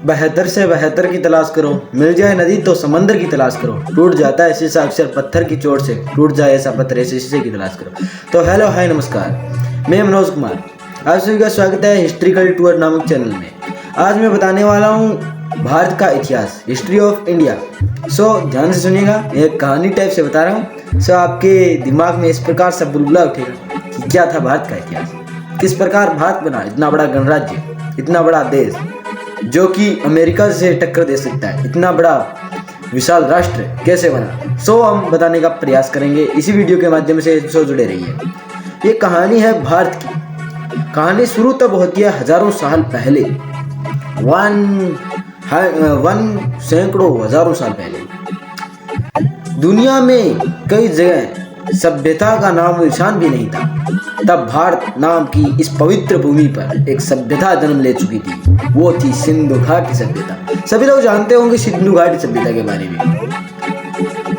बेहतर से बेहतर की तलाश करो, मिल जाए नदी तो समंदर की तलाश करो, टूट जाता है शीशा अक्सर पत्थर की चोट से, टूट जाए ऐसा पत्थर ऐसे शीशे की तलाश करो। तो हेलो हाय नमस्कार, मैं मनोज कुमार, आप सभी का स्वागत है हिस्ट्रिकल टूर नामक चैनल में। आज मैं बताने वाला हूँ भारत का इतिहास, हिस्ट्री ऑफ इंडिया। सो ध्यान से सुनिएगा, एक कहानी टाइप से बता रहा हूँ। सो आपके दिमाग में इस प्रकार से बुलबुला उठेगा कि क्या था भारत का इतिहास, किस प्रकार भारत बना, इतना बड़ा गणराज्य, इतना बड़ा देश जो कि अमेरिका से टक्कर दे सकता है, इतना बड़ा विशाल राष्ट्र कैसे बना। सो हम बताने का प्रयास करेंगे इसी वीडियो के माध्यम से, सो जुड़े रहिए। ये कहानी है भारत की। कहानी शुरू तब होती है हजारों साल पहले, सैकड़ों हजारों साल पहले। दुनिया में कई जगह सभ्यता का नाम निशान भी नहीं था। तब भारत नाम की इस पवित्र भूमि पर एक सभ्यता जन्म ले चुकी थी, वो थी सिंधु घाटी सभ्यता। सभी लोग जानते होंगे सिंधु घाटी सभ्यता के बारे में।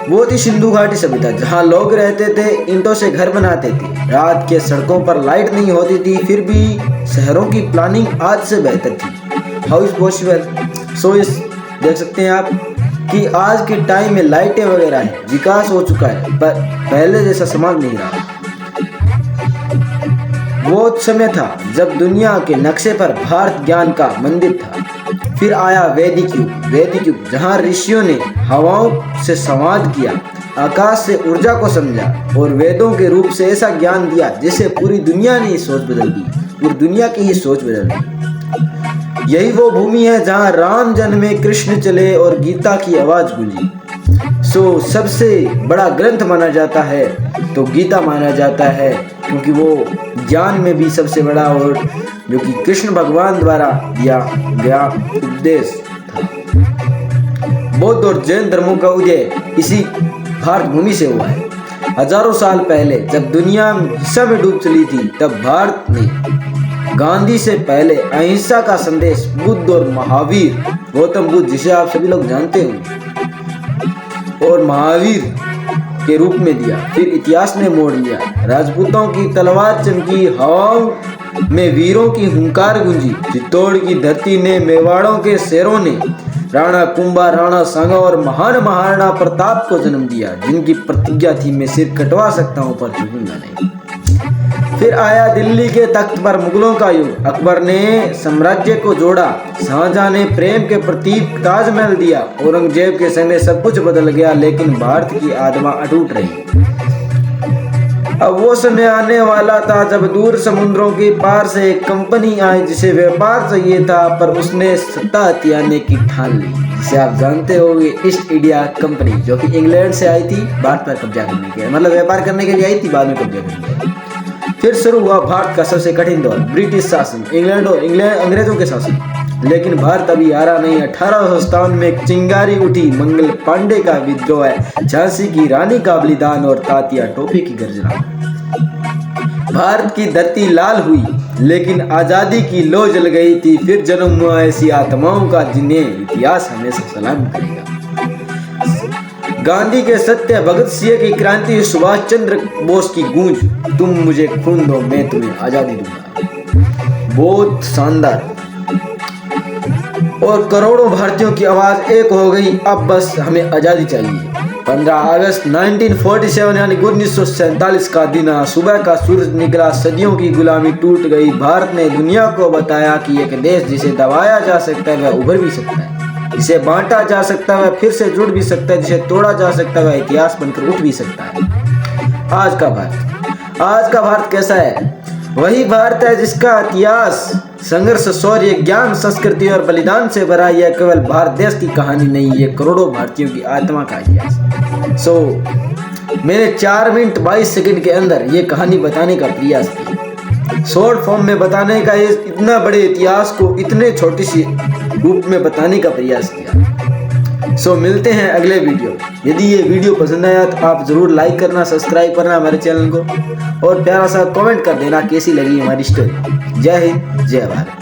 वो थी सिंधु घाटी सभ्यता जहाँ लोग रहते थे, ईंटों से घर बनाते थे, रात के सड़कों पर लाइट नहीं होती थी, फिर भी शहरों की प्लानिंग आज से बेहतर थी। How is possible? सो इस देख सकते हैं आप कि आज के टाइम में लाइटें वगैरह हैं, विकास हो चुका है, पर पहले जैसा समाज नहीं रहा। वो समय था जब दुनिया के नक्शे पर भारत ज्ञान का मंदिर था। फिर आया वैदिक युग जहाँ ऋषियों ने हवाओं से संवाद किया, आकाश से ऊर्जा को समझा और वेदों के रूप से ऐसा ज्ञान दिया जिससे पूरी दुनिया ने सोच बदल दी, पूरी दुनिया की ही सोच बदल दी। यही वो भूमि है जहाँ राम जन्मे, कृष्ण चले और गीता की आवाज गूंजी। सो सबसे बड़ा ग्रंथ माना जाता है तो गीता माना जाता है, क्योंकि वो ज्ञान में भी सबसे बड़ा और जो कि कृष्ण भगवान द्वारा दिया गया उपदेश था। बौद्ध और जैन धर्मों का उदय इसी भारत भूमि से हुआ है। हजारों साल पहले जब दुनिया हिंसा में डूब चली थी, तब भारत ने गांधी से पहले अहिंसा का संदेश बुद्ध और महावीर गौतम बुद्ध, जिसे आप सभी लोग जानते होंगे, और महावीर के रूप में दिया। फिर इतिहास ने मोड़ लिया, राजपूतों की तलवार चमकी, हवाओं में वीरों की हुंकार गूंजी, चित्तौड़ की धरती ने, मेवाड़ों के शेरों ने राणा कुंभा, राणा सांगा और महान महाराणा प्रताप को जन्म दिया, जिनकी प्रतिज्ञा थी मैं सिर कटवा सकता हूं पर झुकूंगा नहीं। फिर आया दिल्ली के तख्त पर मुगलों का युग, अकबर ने साम्राज्य को जोड़ा, शाहजहां ने प्रेम के प्रतीक ताजमहल दिया, औरंगजेब के समय सब कुछ बदल गया, लेकिन भारत की आत्मा अटूट रही। अब वो समय आने वाला था जब दूर समुद्रों के पार से एक कंपनी आई जिसे व्यापार चाहिए था, पर उसने सत्ता हथियाने की ठान ली, जिसे आप जानते होंगे ईस्ट इंडिया कंपनी, जो कि इंग्लैंड से आई थी भारत पर कब्जा करने के, मतलब व्यापार करने के लिए आई थी, बाद में कब्जा करने। फिर शुरू हुआ भारत का सबसे कठिन दौर, ब्रिटिश शासन, इंग्लैंड अंग्रेजों के शासन। लेकिन भारत अभी हारा नहीं। 1857 में एक चिंगारी उठी, मंगल पांडे का विद्रोह है, झांसी की रानी का बलिदान और तात्या टोपे की गर्जना। भारत की धरती लाल हुई, लेकिन आजादी की लौ जल गई थी। फिर जन्म हुआ ऐसी आत्माओं का जिन्हें इतिहास हमेशा सलाम करेगा। गांधी के सत्य, भगत सिंह की क्रांति, सुभाष चंद्र बोस की गूंज, तुम मुझे खून दो मैं तुम्हें आजादी दूंगा। बहुत शानदार। और करोड़ों भारतीयों की आवाज एक हो गई, अब बस हमें आजादी चाहिए। 15 अगस्त 1947 यानी 1947 का दिन, सुबह का सूरज निकला, सदियों की गुलामी टूट गई। भारत ने दुनिया को बताया कि एक देश जिसे दबाया जा सकता है वह उभर भी सकता है, जिसे बांटा जा सकता है वह फिर से जुड़ भी सकता है, जिसे तोड़ा जा सकता है वह इतिहास बनकर उठ भी सकता है। आज का भारत कैसा है? वही भारत है जिसका इतिहास संघर्ष, शौर्य, ज्ञान, संस्कृति और बलिदान से भरा। यह केवल भारत देश की कहानी नहीं, ये करोड़ों भारतीयों की आत्मा का इतिहास। मैंने 4 मिनट 22 सेकंड के अंदर ये कहानी बताने का प्रयास किया, शॉर्ट फॉर्म में बताने का, इतना बड़े इतिहास को इतने छोटी सी रूप में बताने का प्रयास किया। मिलते हैं अगले वीडियो। यदि ये वीडियो पसंद आया तो आप जरूर लाइक करना, सब्सक्राइब करना हमारे चैनल को, और प्यारा सा कमेंट कर देना कैसी लगी हमारी स्टोरी। जय हिंद, जय भारत।